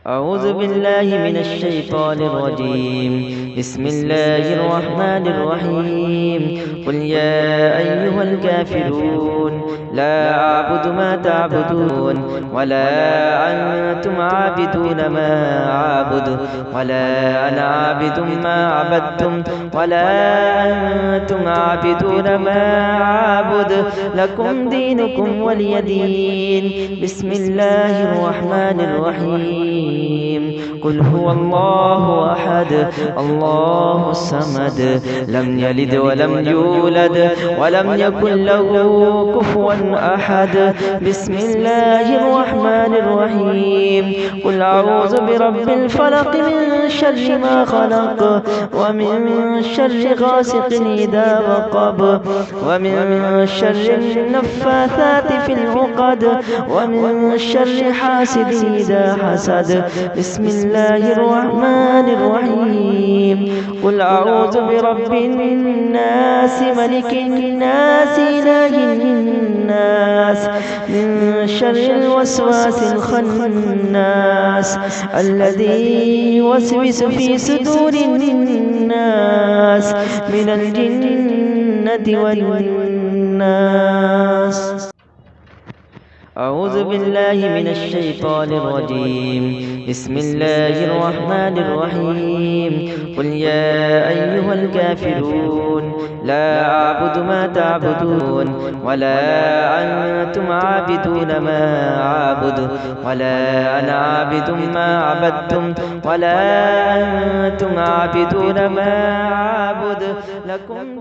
أعوذ بالله من الشيطان الرجيم. بسم الله الرحمن الرحيم. قل يا أيها الكافرون لا أعبد ما تعبدون ولا أنتم عابدون ما أعبد ولا أنا عابد ما عبدتم ولا أنتم عابدون ما أعبد لكم دينكم ولي دين. بسم الله الرحمن الرحيم. قل هو الله أحد الله الصمد لم يلد ولم يولد ولم يكن له كفوا أحد. بسم الله الرحمن الرحيم. قل أعوذ برب الفلق من شر ما خلق ومن شر غاسق إذا وقب ومن شر النفاثات في العقد ومن شر حاسد إذا حسد. بسم الله الرحمن الرحيم. قل أعوذ برب الناس ملك الناس إله الناس من شر الوسواس الخناس الذي يوسوس في صدور الناس من الجنة والناس. أعوذ بالله من الشيطان الرجيم. بسم الله الرحمن الرحيم. قل يا أيها الكافرون لا أعبد ما تعبدون ولا أنتم عابدون ما أعبد ولا أنا عابد ما عبدتم ولا أنتم عابدون ما أعبد لكم